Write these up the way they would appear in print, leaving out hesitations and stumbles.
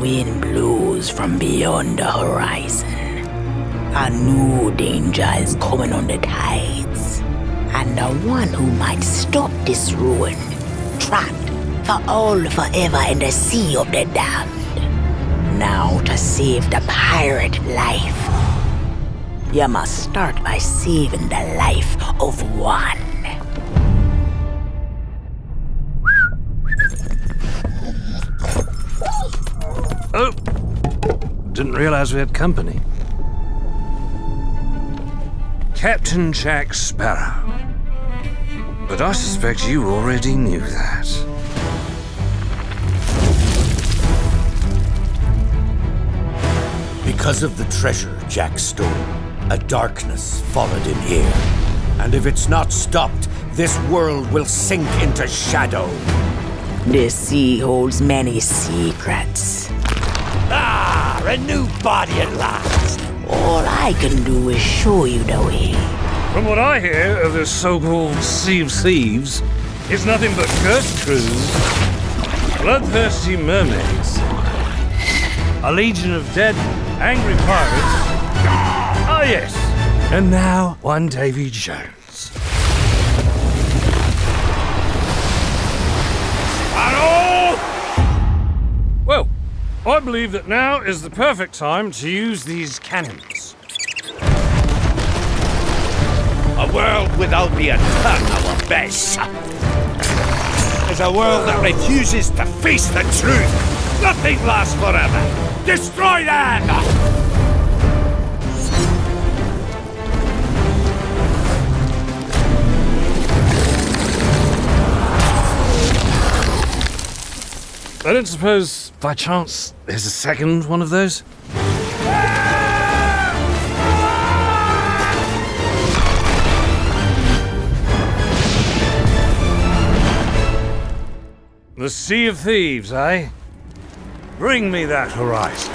wind blows from beyond the horizon. A new danger is coming on the tides, and the one who might stop this ruin, trapped for all forever in the sea of the damned. Now to save the pirate life, you must start by saving the life of one. Oh, didn't realize we had company. Captain Jack Sparrow. But I suspect you already knew that. Because of the treasure Jack stole, a darkness followed him here. And if it's not stopped, this world will sink into shadow. This sea holds many secrets. Ah, a new body at last. All I can do is show you the way. From what I hear of this so-called Sea of Thieves, it's nothing but cursed crews, bloodthirsty mermaids, a legion of dead, angry pirates. Ah, yes. And now, one Davy Jones. Sparrow! Well, I believe that now is the perfect time to use these cannons. A world without the attack, our best. Is a world that refuses to face the truth. Nothing lasts forever. Destroy them! I don't suppose, by chance, there's a second one of those? The Sea of Thieves, eh? Bring me that horizon.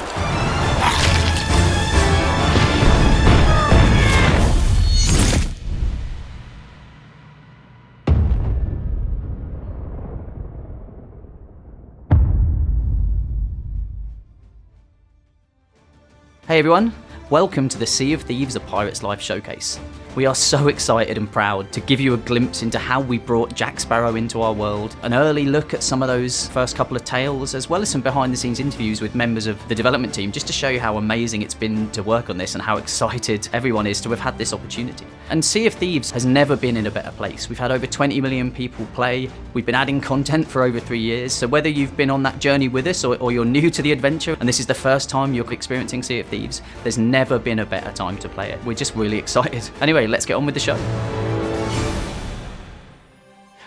Hey everyone, welcome to the Sea of Thieves, a Pirate's Life showcase. We are so excited and proud to give you a glimpse into how we brought Jack Sparrow into our world, an early look at some of those first couple of tales, as well as some behind the scenes interviews with members of the development team, just to show you how amazing it's been to work on this and how excited everyone is to have had this opportunity. And Sea of Thieves has never been in a better place. We've had over 20 million people play, we've been adding content for over 3 years, so whether you've been on that journey with us or you're new to the adventure and this is the first time you're experiencing Sea of Thieves, there's never been a better time to play it. We're just really excited. Anyway, let's get on with the show.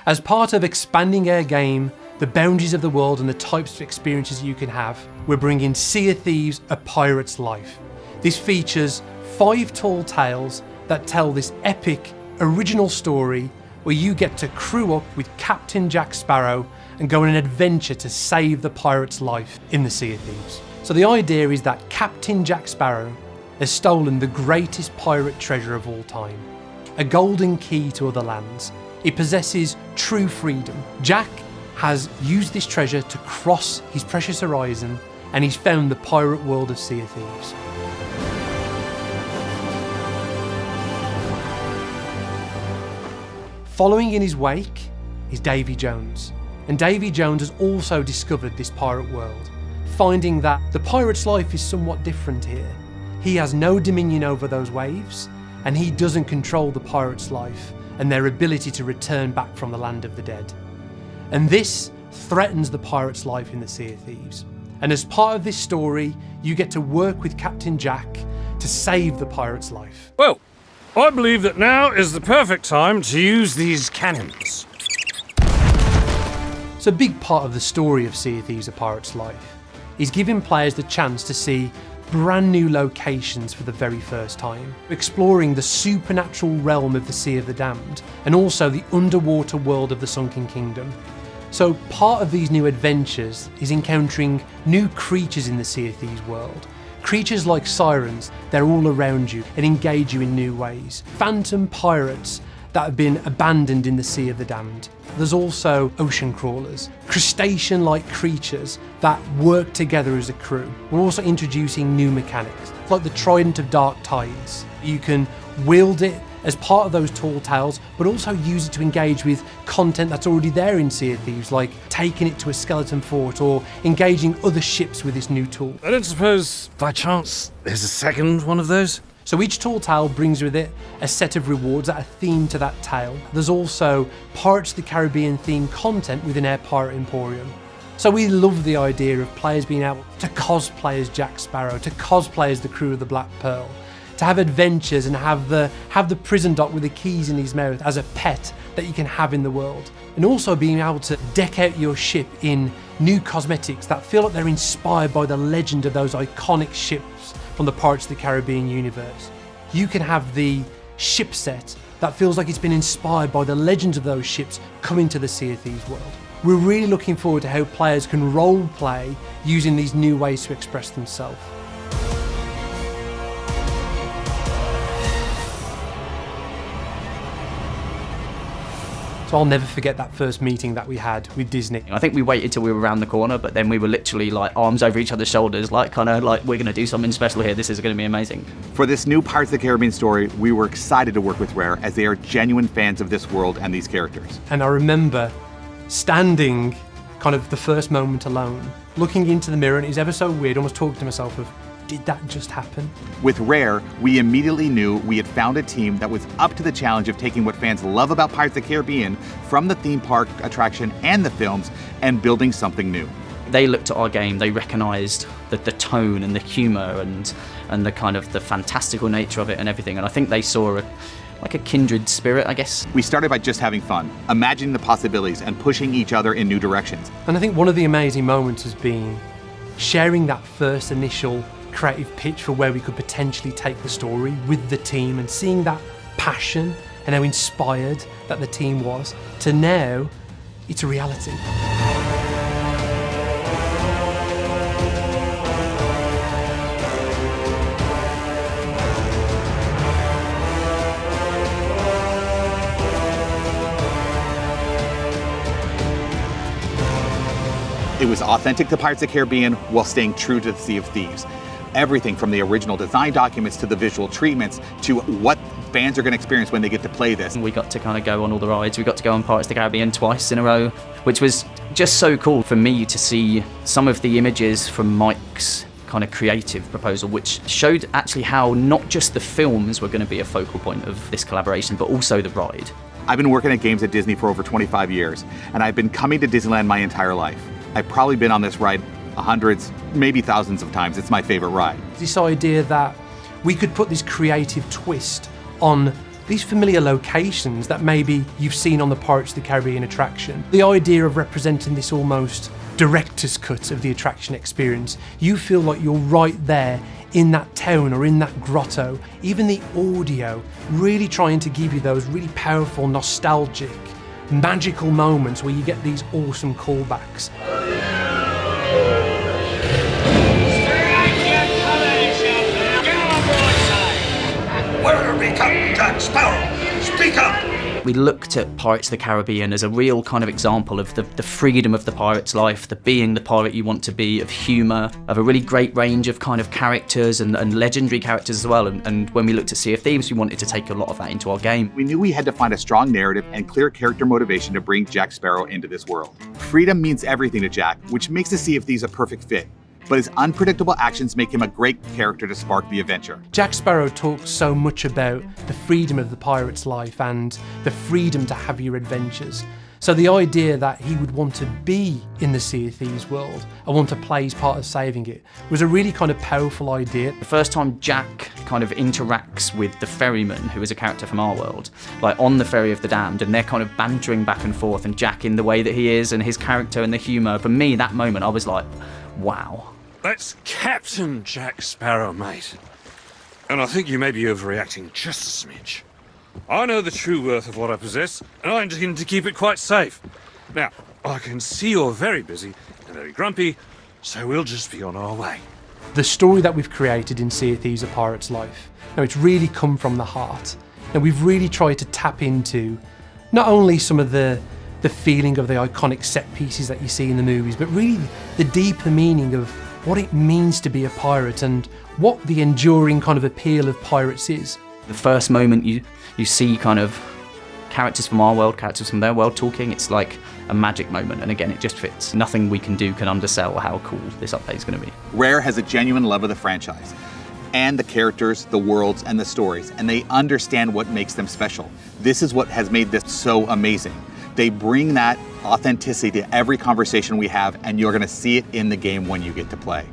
As part of expanding our game, the boundaries of the world and the types of experiences you can have, we're bringing Sea of Thieves, a Pirate's Life. This features 5 tall tales that tell this epic, original story where you get to crew up with Captain Jack Sparrow and go on an adventure to save the pirate's life in the Sea of Thieves. So the idea is that Captain Jack Sparrow has stolen the greatest pirate treasure of all time, a golden key to other lands. It possesses true freedom. Jack has used this treasure to cross his precious horizon, and he's found the pirate world of Sea of Thieves. Following in his wake is Davy Jones, and Davy Jones has also discovered this pirate world, finding that the pirate's life is somewhat different here. He has no dominion over those waves, and he doesn't control the pirate's life and their ability to return back from the land of the dead. And this threatens the pirate's life in the Sea of Thieves. And as part of this story, you get to work with Captain Jack to save the pirate's life. Well, I believe that now is the perfect time to use these cannons. So a big part of the story of Sea of Thieves, a Pirate's Life, is giving players the chance to see brand new locations for the very first time, exploring the supernatural realm of the Sea of the Damned, and also the underwater world of the Sunken Kingdom. So part of these new adventures is encountering new creatures in the Sea of Thieves world. Creatures like sirens, they're all around you and engage you in new ways. Phantom pirates that have been abandoned in the Sea of the Damned. There's also ocean crawlers, crustacean-like creatures that work together as a crew. We're also introducing new mechanics, like the Trident of Dark Tides. You can wield it as part of those tall tales, but also use it to engage with content that's already there in Sea of Thieves, like taking it to a skeleton fort or engaging other ships with this new tool. I don't suppose, by chance, there's a second one of those? So each tall tale brings with it a set of rewards that are themed to that tale. There's also Pirates of the Caribbean themed content within our Pirate Emporium. So we love the idea of players being able to cosplay as Jack Sparrow, to cosplay as the crew of the Black Pearl, to have adventures and have the prison dock with the keys in his mouth as a pet that you can have in the world. And also being able to deck out your ship in new cosmetics that feel like they're inspired by the legend of those iconic ships from the Pirates of the Caribbean universe. You can have the ship set that feels like it's been inspired by the legends of those ships coming to the Sea of Thieves world. We're really looking forward to how players can role play using these new ways to express themselves. So I'll never forget that first meeting that we had with Disney. I think we waited till we were around the corner, but then we were literally like arms over each other's shoulders, like kind of like, we're going to do something special here. This is going to be amazing. For this new Pirates of the Caribbean story, we were excited to work with Rare as they are genuine fans of this world and these characters. And I remember standing kind of the first moment alone, looking into the mirror, and it was ever so weird, almost talking to myself of, did that just happen? With Rare, we immediately knew we had found a team that was up to the challenge of taking what fans love about Pirates of the Caribbean from the theme park attraction and the films and building something new. They looked at our game, they recognised the tone and the humour and the kind of the fantastical nature of it and everything, and I think they saw like a kindred spirit, I guess. We started by just having fun, imagining the possibilities and pushing each other in new directions. And I think one of the amazing moments has been sharing that first initial creative pitch for where we could potentially take the story with the team and seeing that passion and how inspired that the team was, to now it's a reality. It was authentic to Pirates of the Caribbean while staying true to the Sea of Thieves. Everything from the original design documents to the visual treatments to what fans are going to experience when they get to play this. We got to kind of go on all the rides. We got to go on Pirates of the Caribbean twice in a row, which was just so cool for me to see some of the images from Mike's kind of creative proposal, which showed actually how not just the films were going to be a focal point of this collaboration, but also the ride. I've been working at games at Disney for over 25 years, and I've been coming to Disneyland my entire life. I've probably been on this ride hundreds, maybe thousands of times. It's my favorite ride. This idea that we could put this creative twist on these familiar locations that maybe you've seen on the Pirates of the Caribbean attraction. The idea of representing this almost director's cut of the attraction experience. You feel like you're right there in that town or in that grotto. Even the audio really trying to give you those really powerful, nostalgic, magical moments where you get these awesome callbacks. Where are we, Captain Jack Sparrow? Speak up! We looked at Pirates of the Caribbean as a real kind of example of the freedom of the pirate's life, the being the pirate you want to be, of humour, of a really great range of kind of characters and legendary characters as well. And when we looked at Sea of Thieves, we wanted to take a lot of that into our game. We knew we had to find a strong narrative and clear character motivation to bring Jack Sparrow into this world. Freedom means everything to Jack, which makes the Sea of Thieves a perfect fit. But his unpredictable actions make him a great character to spark the adventure. Jack Sparrow talks so much about the freedom of the pirate's life and the freedom to have your adventures. So the idea that he would want to be in the Sea of Thieves world and want to play his part of saving it was a really kind of powerful idea. The first time Jack kind of interacts with the ferryman, who is a character from our world, like on the ferry of the damned, and they're kind of bantering back and forth, and Jack in the way that he is and his character and the humour, for me that moment I was like, wow. That's Captain Jack Sparrow, mate. And I think you may be overreacting just a smidge. I know the true worth of what I possess, and I intend to keep it quite safe. Now, I can see you're very busy and very grumpy, so we'll just be on our way. The story that we've created in Sea of Thieves: A Pirate's Life, now it's really come from the heart. And we've really tried to tap into not only some of the feeling of the iconic set pieces that you see in the movies, but really the deeper meaning of what it means to be a pirate and what the enduring kind of appeal of pirates is. The first moment you see kind of characters from our world, characters from their world talking, it's like a magic moment, and again, it just fits. Nothing we can do can undersell how cool this update is going to be. Rare has a genuine love of the franchise, and the characters, the worlds, and the stories, and they understand what makes them special. This is what has made this so amazing. They bring that authenticity to every conversation we have, and you're gonna see it in the game when you get to play.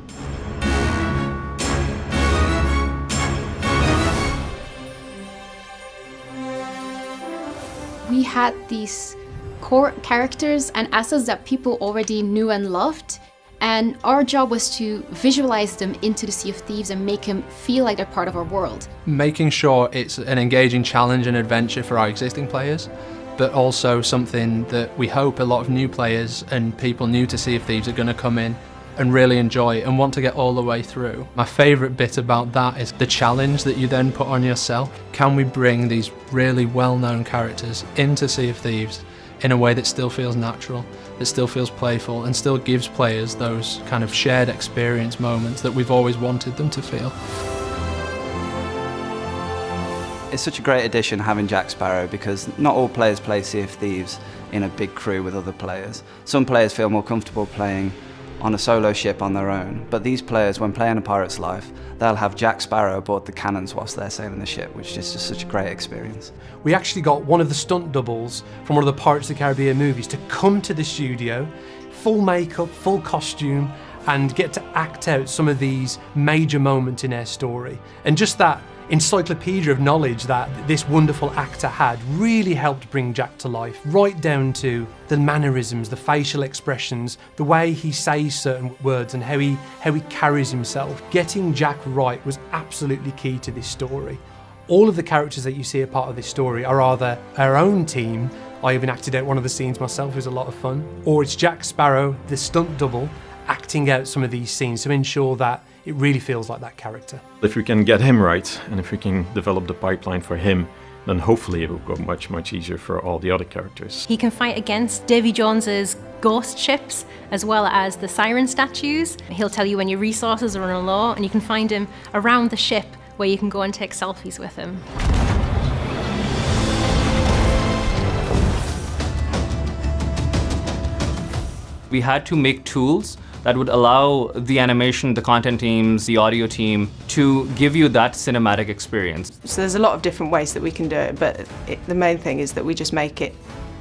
We had these core characters and assets that people already knew and loved, and our job was to visualize them into the Sea of Thieves and make them feel like they're part of our world. Making sure it's an engaging challenge and adventure for our existing players, but also something that we hope a lot of new players and people new to Sea of Thieves are going to come in and really enjoy and want to get all the way through. My favourite bit about that is the challenge that you then put on yourself. Can we bring these really well-known characters into Sea of Thieves in a way that still feels natural, that still feels playful, and still gives players those kind of shared experience moments that we've always wanted them to feel. It's such a great addition having Jack Sparrow, because not all players play Sea of Thieves in a big crew with other players. Some players feel more comfortable playing on a solo ship on their own, but these players, when playing A Pirate's Life, they'll have Jack Sparrow aboard the cannons whilst they're sailing the ship, which is just such a great experience. We actually got one of the stunt doubles from one of the Pirates of the Caribbean movies to come to the studio, full makeup, full costume, and get to act out some of these major moments in their story. And just that encyclopedia of knowledge that this wonderful actor had really helped bring Jack to life, right down to the mannerisms, the facial expressions, the way he says certain words and how he carries himself. Getting Jack right was absolutely key to this story. All of the characters that you see a part of this story are either our own team, I even acted out one of the scenes myself, it was a lot of fun, or it's Jack Sparrow, the stunt double, acting out some of these scenes to ensure that it really feels like that character. If we can get him right, and if we can develop the pipeline for him, then hopefully it will go much, much easier for all the other characters. He can fight against Davy Jones's ghost ships, as well as the siren statues. He'll tell you when your resources are running low, and you can find him around the ship where you can go and take selfies with him. We had to make tools that would allow the animation, the content teams, the audio team to give you that cinematic experience. So there's a lot of different ways that we can do it, but the main thing is that we just make it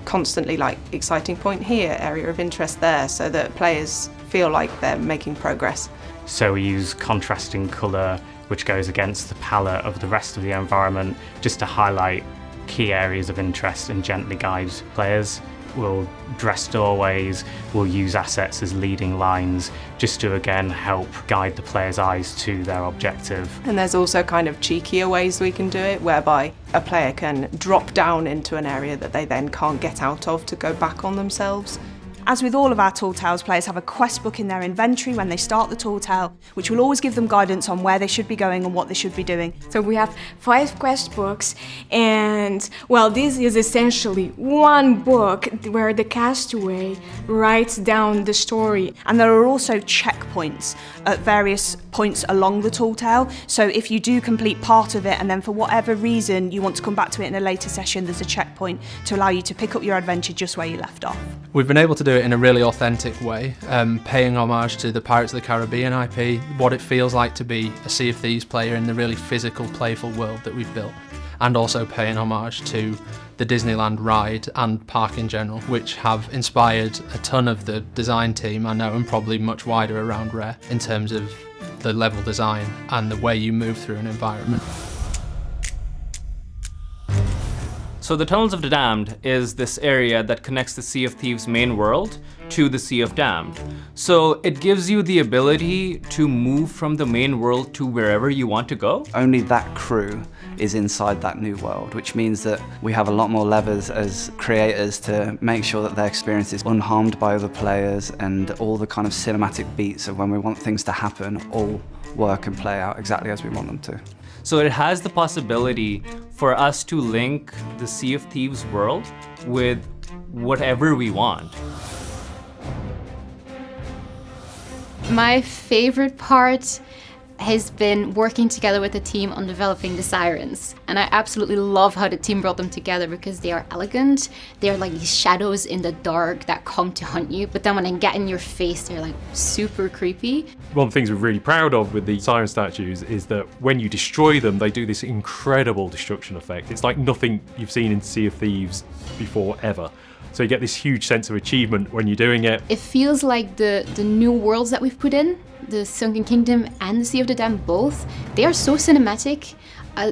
constantly like exciting point here, area of interest there, so that players feel like they're making progress. So we use contrasting colour which goes against the palette of the rest of the environment just to highlight key areas of interest and gently guide players. We'll dress doorways, we'll use assets as leading lines just to again help guide the player's eyes to their objective. And there's also kind of cheekier ways we can do it, whereby a player can drop down into an area that they then can't get out of to go back on themselves. As with all of our Tall Tales, players have a quest book in their inventory when they start the Tall Tale, which will always give them guidance on where they should be going and what they should be doing. So we have 5 quest books, and well, this is essentially one book where the castaway writes down the story. And there are also checkpoints at various points along the Tall Tale. So if you do complete part of it and then for whatever reason you want to come back to it in a later session, there's a checkpoint to allow you to pick up your adventure just where you left off. We've been able to do it in a really authentic way, paying homage to the Pirates of the Caribbean IP, what it feels like to be a Sea of Thieves player in the really physical, playful world that we've built, and also paying homage to the Disneyland ride and park in general, which have inspired a ton of the design team, I know, and probably much wider around Rare in terms of the level design and the way you move through an environment. So the Tunnels of the Damned is this area that connects the Sea of Thieves main world to the Sea of Damned. So it gives you the ability to move from the main world to wherever you want to go. Only that crew is inside that new world, which means that we have a lot more levers as creators to make sure that their experience is unharmed by other players, and all the kind of cinematic beats of when we want things to happen all work and play out exactly as we want them to. So it has the possibility for us to link the Sea of Thieves world with whatever we want. My favorite part has been working together with the team on developing the sirens. And I absolutely love how the team brought them together because they are elegant. They're like these shadows in the dark that come to hunt you, but then when they get in your face, they're like super creepy. One of the things we're really proud of with the siren statues is that when you destroy them, they do this incredible destruction effect. It's like nothing you've seen in Sea of Thieves before ever. So you get this huge sense of achievement when you're doing it. It feels like the new worlds that we've put in, the Sunken Kingdom and the Sea of the Damned both, they are so cinematic.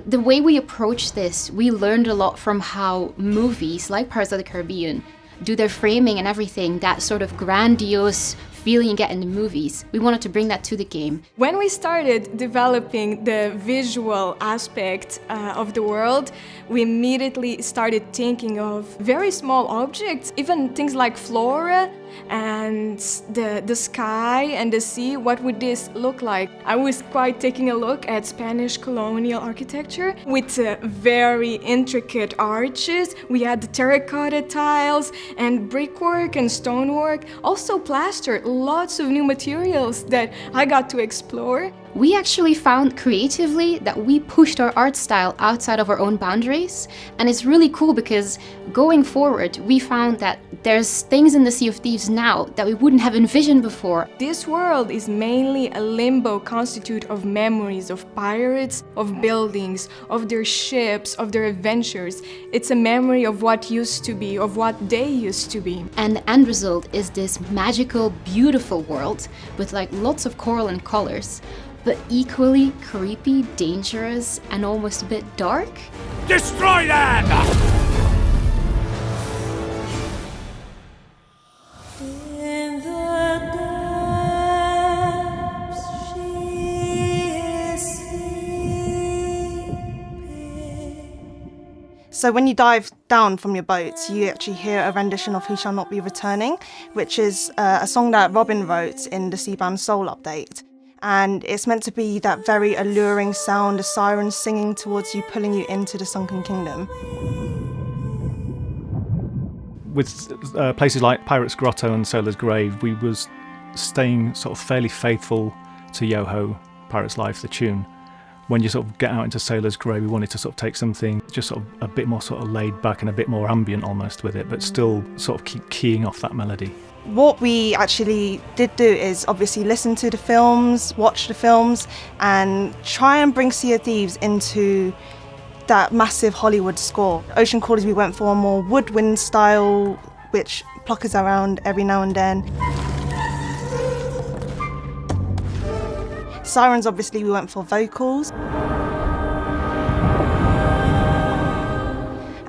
The way we approach this, we learned a lot from how movies like Pirates of the Caribbean do their framing and everything, that sort of grandiose feeling you get in the movies. We wanted to bring that to the game. When we started developing the visual aspect of the world, we immediately started thinking of very small objects, even things like flora and the sky and the sea. What would this look like? I was quite taking a look at Spanish colonial architecture with very intricate arches. We had the terracotta tiles and brickwork and stonework, also plaster, lots of new materials that I got to explore. We actually found creatively that we pushed our art style outside of our own boundaries, and it's really cool because going forward we found that there's things in the Sea of Thieves now that we wouldn't have envisioned before. This world is mainly a limbo constitute of memories of pirates, of buildings, of their ships, of their adventures. It's a memory of what used to be, of what they used to be. And the end result is this magical, beautiful world with like lots of coral and colors, but equally creepy, dangerous, and almost a bit dark. Destroy them! So when you dive down from your boats, you actually hear a rendition of Who Shall Not Be Returning, which is a song that Robin wrote in the Seabound Soul update. And it's meant to be that very alluring sound, a siren singing towards you, pulling you into the Sunken Kingdom. With places like Pirate's Grotto and Sailor's Grave, we was staying sort of fairly faithful to Yoho, Pirate's Life, the tune. When you sort of get out into Sailor's Grave, we wanted to sort of take something just sort of a bit more sort of laid back and a bit more ambient almost with it, but still sort of keep keying off that melody. What we actually did do is obviously listen to the films, watch the films, and try and bring Sea of Thieves into that massive Hollywood score. Ocean Crawlers, we went for a more woodwind style, which pluckers around every now and then. Sirens, obviously, we went for vocals.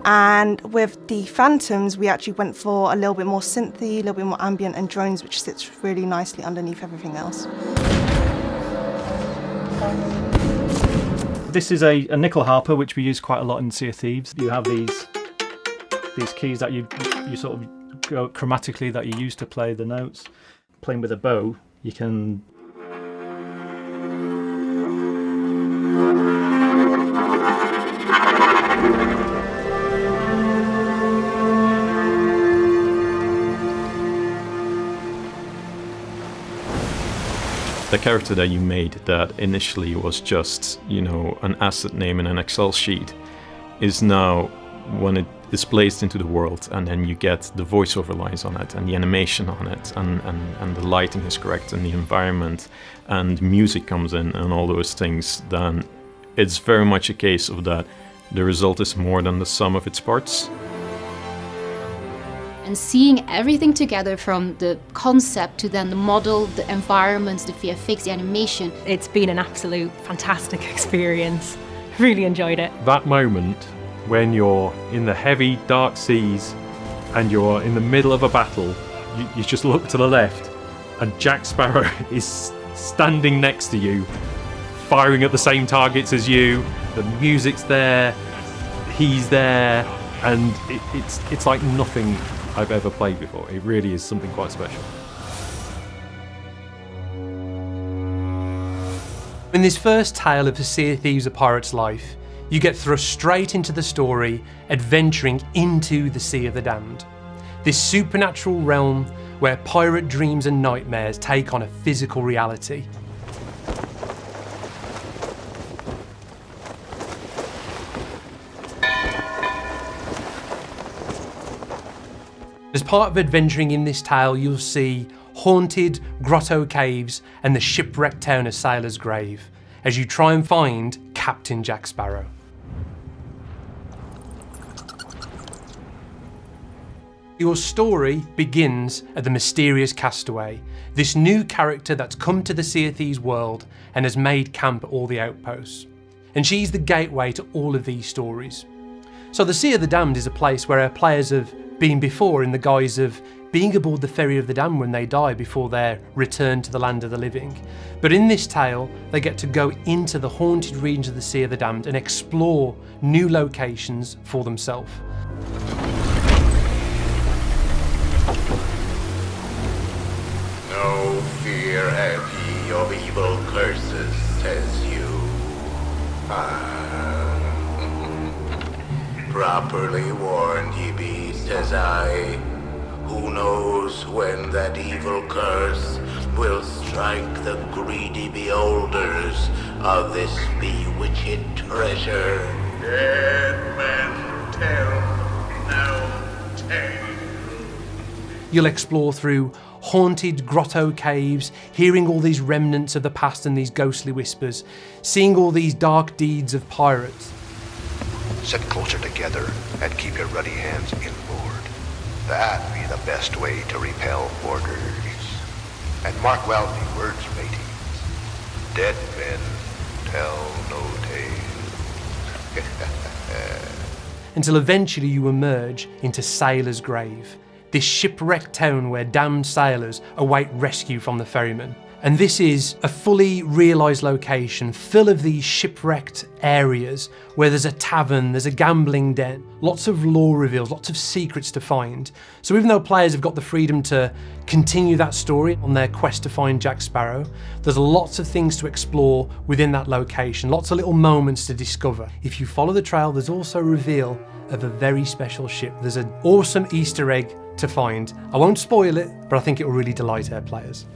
And with the Phantoms, we actually went for a little bit more synthy, a little bit more ambient, and drones, which sits really nicely underneath everything else. This is a nickel harper, which we use quite a lot in Sea of Thieves. You have these keys that you sort of go chromatically that you use to play the notes. Playing with a bow, you can the character that you made that initially was just, an asset name in an Excel sheet is now, when it is placed into the world and then you get the voiceover lines on it and the animation on it and the lighting is correct and the environment and music comes in and all those things, then it's very much a case of that the result is more than the sum of its parts. And seeing everything together from the concept to then the model, the environments, the VFX, the animation. It's been an absolute fantastic experience. Really enjoyed it. That moment when you're in the heavy, dark seas and you're in the middle of a battle, you just look to the left and Jack Sparrow is standing next to you, firing at the same targets as you. The music's there, he's there, and it's like nothing I've ever played before. It really is something quite special. In this first tale of the Sea of Thieves: A Pirate's Life, you get thrust straight into the story, adventuring into the Sea of the Damned. This supernatural realm where pirate dreams and nightmares take on a physical reality. As part of adventuring in this tale, you'll see haunted grotto caves and the shipwrecked town of Sailor's Grave as you try and find Captain Jack Sparrow. Your story begins at the mysterious Castaway, this new character that's come to the Sea of Thieves world and has made camp at all the outposts. And she's the gateway to all of these stories. So the Sea of the Damned is a place where our players have been before in the guise of being aboard the Ferry of the Damned when they die before their return to the land of the living. But in this tale, they get to go into the haunted regions of the Sea of the Damned and explore new locations for themselves. No fear have ye of evil curses, says you. Properly warned ye be, says I. Who knows when that evil curse will strike the greedy beholders of this bewitched treasure? Dead men tell no tale. You'll explore through haunted grotto caves, hearing all these remnants of the past and these ghostly whispers, seeing all these dark deeds of pirates. Sit closer together and keep your ruddy hands inboard. That be the best way to repel boarders. And mark well the words, mateys. Dead men tell no tales. Until eventually you emerge into Sailor's Grave, this shipwrecked town where damned sailors await rescue from the ferryman. And this is a fully realised location full of these shipwrecked areas where there's a tavern, there's a gambling den, lots of lore reveals, lots of secrets to find. So even though players have got the freedom to continue that story on their quest to find Jack Sparrow, there's lots of things to explore within that location, lots of little moments to discover. If you follow the trail, there's also a reveal of a very special ship. There's an awesome Easter egg to find. I won't spoil it, but I think it will really delight our players.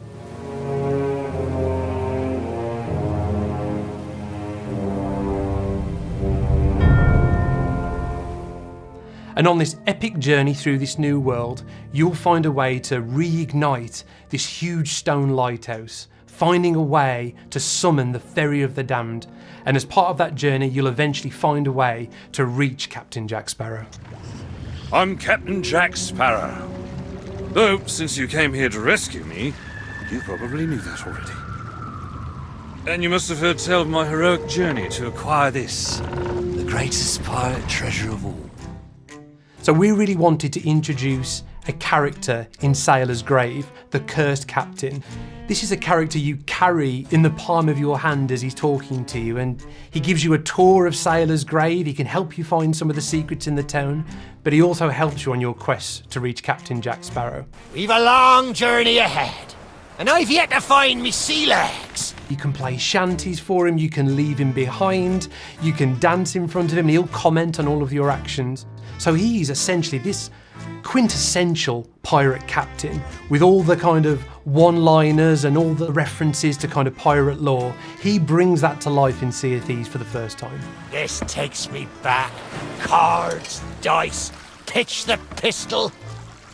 And on this epic journey through this new world, you'll find a way to reignite this huge stone lighthouse, finding a way to summon the Ferry of the Damned. And as part of that journey, you'll eventually find a way to reach Captain Jack Sparrow. I'm Captain Jack Sparrow. Though, since you came here to rescue me, you probably knew that already. And you must have heard tell of my heroic journey to acquire this, the greatest pirate treasure of all. So we really wanted to introduce a character in Sailor's Grave, the Cursed Captain. This is a character you carry in the palm of your hand as he's talking to you, and he gives you a tour of Sailor's Grave. He can help you find some of the secrets in the town, but he also helps you on your quest to reach Captain Jack Sparrow. We've a long journey ahead, and I've yet to find me sea legs. You can play shanties for him, you can leave him behind, you can dance in front of him, and he'll comment on all of your actions. So he's essentially this quintessential pirate captain with all the kind of one-liners and all the references to kind of pirate lore. He brings that to life in Sea of Thieves for the first time. This takes me back. Cards, dice, pitch the pistol.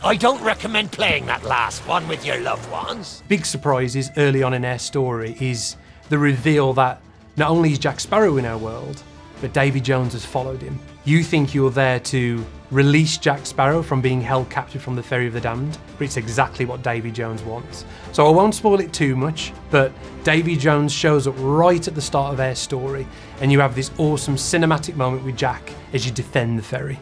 I don't recommend playing that last one with your loved ones. Big surprises early on in our story is the reveal that not only is Jack Sparrow in our world, but Davy Jones has followed him. You think you're there to release Jack Sparrow from being held captive from the Ferry of the Damned, but it's exactly what Davy Jones wants. So I won't spoil it too much, but Davy Jones shows up right at the start of our story, and you have this awesome cinematic moment with Jack as you defend the ferry.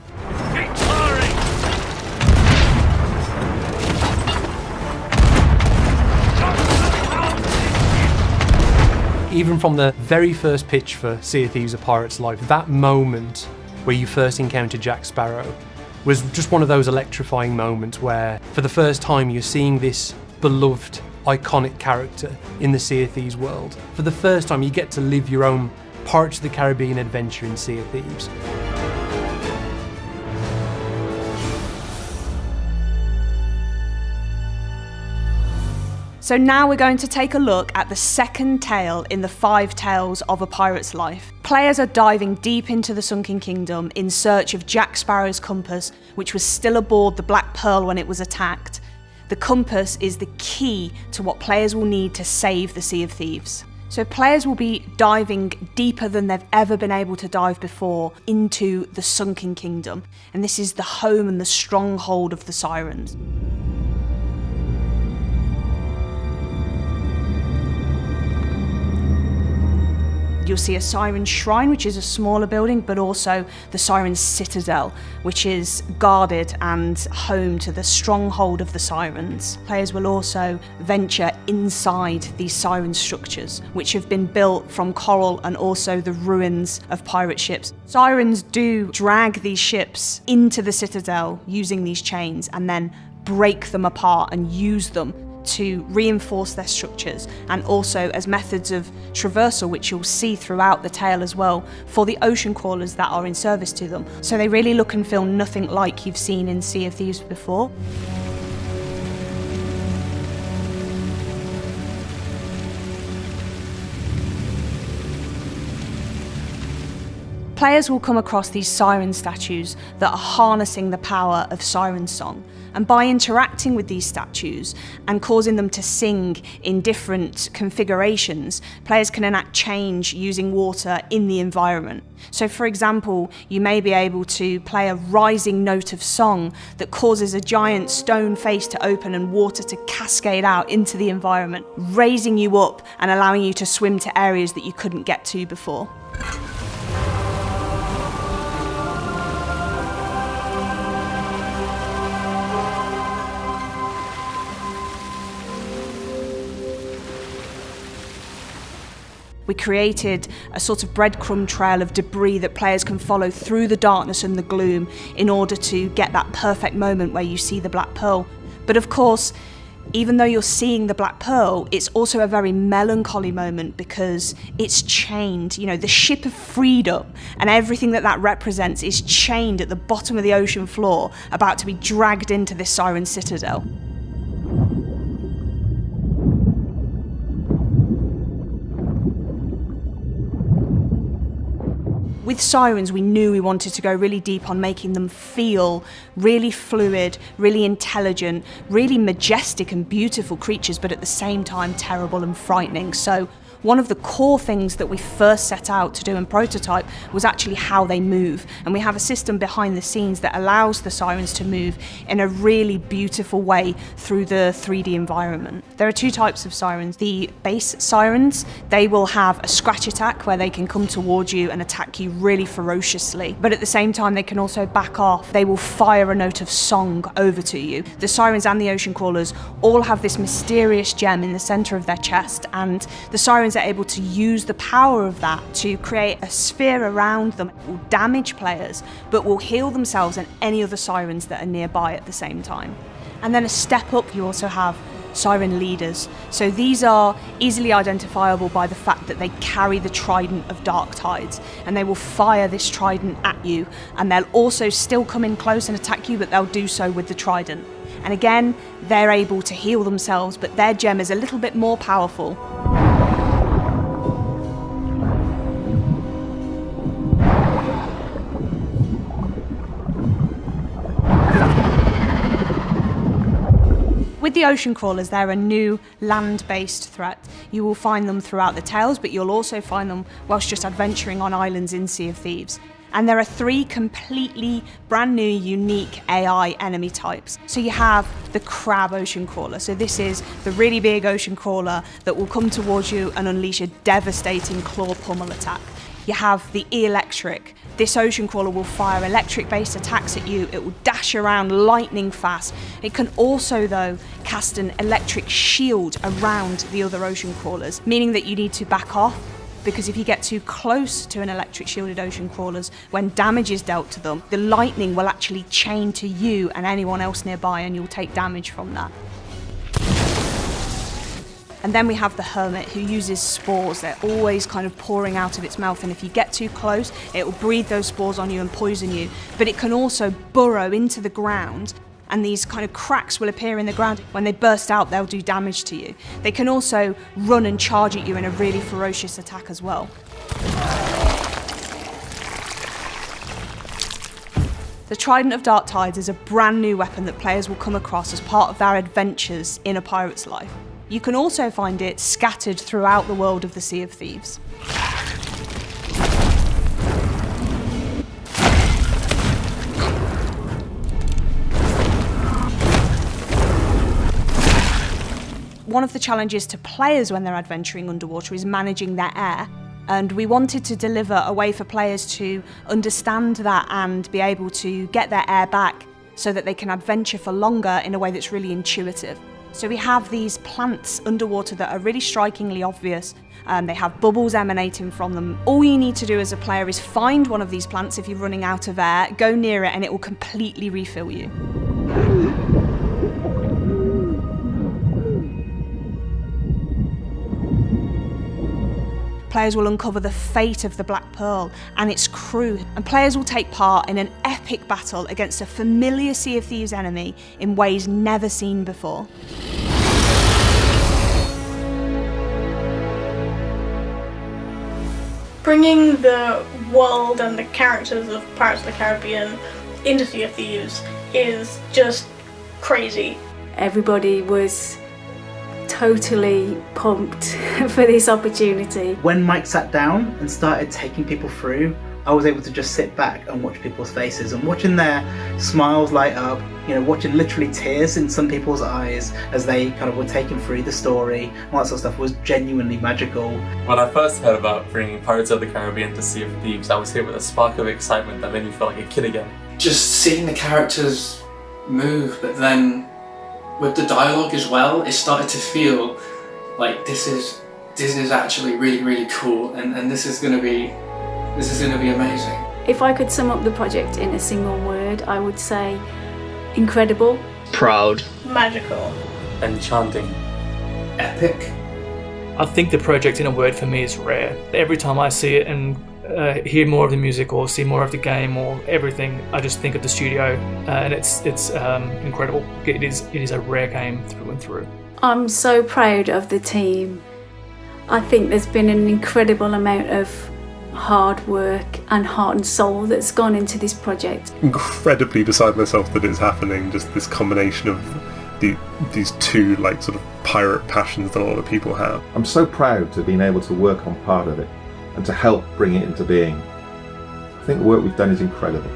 Even from the very first pitch for Sea of Thieves: A Pirate's Life, that moment where you first encounter Jack Sparrow was just one of those electrifying moments where, for the first time, you're seeing this beloved, iconic character in the Sea of Thieves world. For the first time, you get to live your own Pirates of the Caribbean adventure in Sea of Thieves. So now we're going to take a look at the second tale in the 5 tales of a pirate's life. Players are diving deep into the Sunken Kingdom in search of Jack Sparrow's compass, which was still aboard the Black Pearl when it was attacked. The compass is the key to what players will need to save the Sea of Thieves. So players will be diving deeper than they've ever been able to dive before into the Sunken Kingdom, and this is the home and the stronghold of the Sirens. You'll see a Siren Shrine, which is a smaller building, but also the Siren Citadel, which is guarded and home to the stronghold of the Sirens. Players will also venture inside these Siren structures, which have been built from coral and also the ruins of pirate ships. Sirens do drag these ships into the Citadel using these chains and then break them apart and use them to reinforce their structures, and also as methods of traversal, which you'll see throughout the tale as well, for the ocean crawlers that are in service to them. So they really look and feel nothing like you've seen in Sea of Thieves before. Players will come across these siren statues that are harnessing the power of siren song, and by interacting with these statues and causing them to sing in different configurations, players can enact change using water in the environment. So for example, you may be able to play a rising note of song that causes a giant stone face to open and water to cascade out into the environment, raising you up and allowing you to swim to areas that you couldn't get to before. We created a sort of breadcrumb trail of debris that players can follow through the darkness and the gloom in order to get that perfect moment where you see the Black Pearl. But of course, even though you're seeing the Black Pearl, it's also a very melancholy moment because it's chained. You know, the ship of freedom and everything that that represents is chained at the bottom of the ocean floor, about to be dragged into this Siren Citadel. With Sirens, we knew we wanted to go really deep on making them feel really fluid, really intelligent, really majestic and beautiful creatures, but at the same time terrible and frightening. So one of the core things that we first set out to do in prototype was actually how they move. And we have a system behind the scenes that allows the Sirens to move in a really beautiful way through the 3D environment. There are 2 types of Sirens. The base Sirens, they will have a scratch attack where they can come towards you and attack you really ferociously. But at the same time, they can also back off. They will fire a note of song over to you. The Sirens and the Ocean Crawlers all have this mysterious gem in the center of their chest, and the Sirens are able to use the power of that to create a sphere around them. It will damage players, but will heal themselves and any other Sirens that are nearby at the same time. And then a step up, you also have Siren Leaders. So these are easily identifiable by the fact that they carry the Trident of Dark Tides, and they will fire this Trident at you, and they'll also still come in close and attack you, but they'll do so with the Trident. And again, they're able to heal themselves, but their gem is a little bit more powerful. With the Ocean Crawlers, they're a new land-based threat. You will find them throughout the tales, but you'll also find them whilst just adventuring on islands in Sea of Thieves. And there are 3 completely brand new, unique AI enemy types. So you have the Crab Ocean Crawler. So this is the really big ocean crawler that will come towards you and unleash a devastating claw pummel attack. You have the Electric. This ocean crawler will fire electric-based attacks at you. It will dash around lightning fast. It can also, though, cast an electric shield around the other ocean crawlers, meaning that you need to back off, because if you get too close to an electric shielded ocean crawlers, when damage is dealt to them, the lightning will actually chain to you and anyone else nearby, and you'll take damage from that. And then we have the hermit, who uses spores. They're always kind of pouring out of its mouth, and if you get too close, it will breathe those spores on you and poison you. But it can also burrow into the ground, and these kind of cracks will appear in the ground. When they burst out, they'll do damage to you. They can also run and charge at you in a really ferocious attack as well. The Trident of Dark Tides is a brand new weapon that players will come across as part of their adventures in a pirate's life. You can also find it scattered throughout the world of the Sea of Thieves. One of the challenges to players when they're adventuring underwater is managing their air. And we wanted to deliver a way for players to understand that and be able to get their air back so that they can adventure for longer in a way that's really intuitive. So we have these plants underwater that are really strikingly obvious. They have bubbles emanating from them. All you need to do as a player is find one of these plants if you're running out of air, go near it, and it will completely refill you. Players will uncover the fate of the Black Pearl and its crew, and players will take part in an epic battle against a familiar Sea of Thieves enemy in ways never seen before. Bringing the world and the characters of Pirates of the Caribbean into Sea of Thieves is just crazy. Everybody was totally pumped for this opportunity. When Mike sat down and started taking people through, I was able to just sit back and watch people's faces and watching their smiles light up, you know, watching literally tears in some people's eyes as they kind of were taken through the story and all that sort of stuff was genuinely magical. When I first heard about bringing Pirates of the Caribbean to Sea of Thieves, I was hit with a spark of excitement that made me feel like a kid again. Just seeing the characters move, but then with the dialogue as well, it started to feel like this is actually really, really cool, and this is gonna be amazing. If I could sum up the project in a single word, I would say incredible, proud, magical, enchanting, epic. I think the project in a word for me is rare. Every time I see it and hear more of the music or see more of the game or everything, I just think of the studio, and it's incredible. It is a rare game through and through. I'm so proud of the team. I think there's been an incredible amount of hard work and heart and soul that's gone into this project. Incredibly beside myself that it's happening, just this combination of these two like sort of pirate passions that a lot of people have. I'm so proud to have been able to work on part of it and to help bring it into being. I think the work we've done is incredible.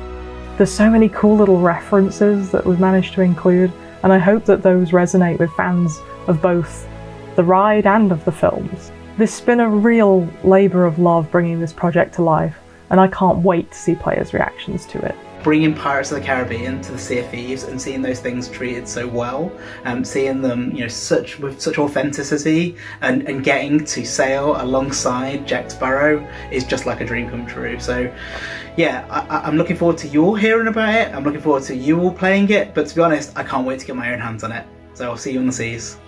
There's so many cool little references that we've managed to include, and I hope that those resonate with fans of both the ride and of the films. This has been a real labour of love bringing this project to life, and I can't wait to see players' reactions to it. Bringing Pirates of the Caribbean to the Sea of Thieves and seeing those things treated so well, seeing them, you know, with such authenticity, and getting to sail alongside Jack Sparrow is just like a dream come true. So, yeah, I'm looking forward to you all hearing about it. I'm looking forward to you all playing it. But to be honest, I can't wait to get my own hands on it. So I'll see you on the seas.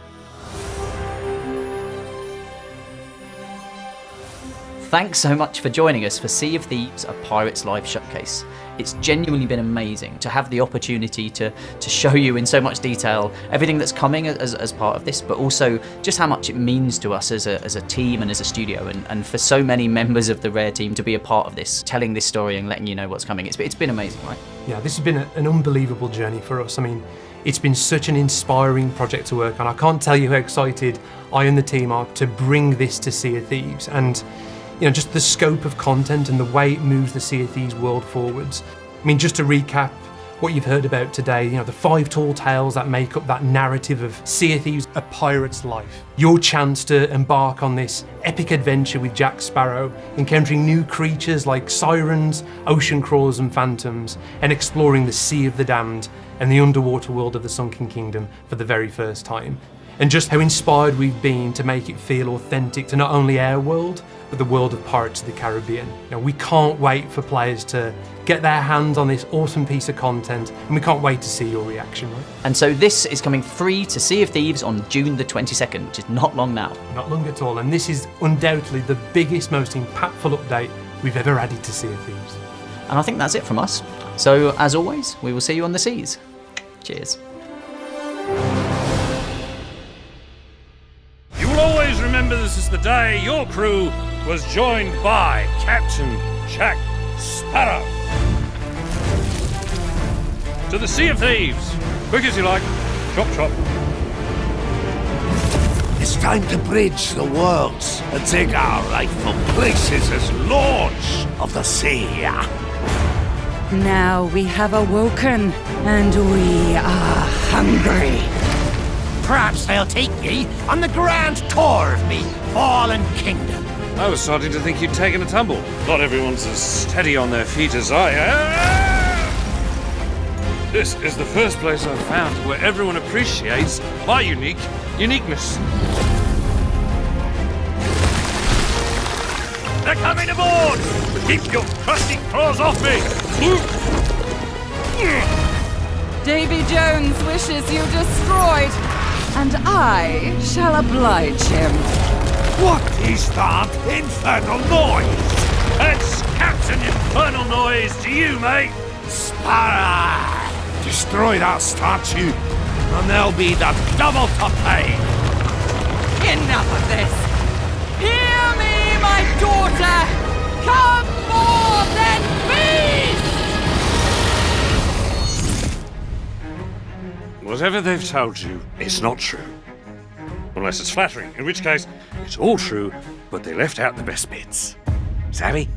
Thanks so much for joining us for Sea of Thieves, a Pirates Live showcase. It's genuinely been amazing to have the opportunity to show you in so much detail everything that's coming as part of this, but also just how much it means to us as a team and as a studio, and for so many members of the Rare team to be a part of this, telling this story and letting you know what's coming. It's been amazing, right? Yeah, this has been an unbelievable journey for us. I mean, it's been such an inspiring project to work on. I can't tell you how excited I and the team are to bring this to Sea of Thieves, and you know, just the scope of content and the way it moves the Sea of Thieves world forwards. I mean, just to recap what you've heard about today, you know, the 5 tall tales that make up that narrative of Sea of Thieves, a pirate's life. Your chance to embark on this epic adventure with Jack Sparrow, encountering new creatures like sirens, ocean crawlers and phantoms, and exploring the Sea of the Damned and the underwater world of the Sunken Kingdom for the very first time. and just how inspired we've been to make it feel authentic to not only our world, but the world of Pirates of the Caribbean. We can't wait for players to get their hands on this awesome piece of content, and we can't wait to see your reaction. Right? And so this is coming free to Sea of Thieves on June the 22nd, which is not long now. Not long at all, and this is undoubtedly the biggest, most impactful update we've ever added to Sea of Thieves. And I think that's it from us. So as always, we will see you on the seas. Cheers. You will always remember this is the day your crew was joined by Captain Jack Sparrow. To the Sea of Thieves. Quick as you like. Chop, chop. It's time to bridge the worlds and take our rightful places as lords of the sea. Now we have awoken, and we are hungry. Perhaps they'll take ye on the grand tour of me fallen kingdom. I was starting to think you'd taken a tumble. Not everyone's as steady on their feet as I am. This is the first place I've found where everyone appreciates my uniqueness. They're coming aboard! Keep your crusty claws off me! Davy Jones wishes you destroyed, and I shall oblige him. What is that infernal noise? That's Captain Infernal Noise to you, mate! Sparrow! Destroy that statue, and there'll be the double to pay! Enough of this! Hear me, my daughter! Come more than beast! Whatever they've told you, it's not true. Unless it's flattering, in which case, it's all true, but they left out the best bits. Savvy?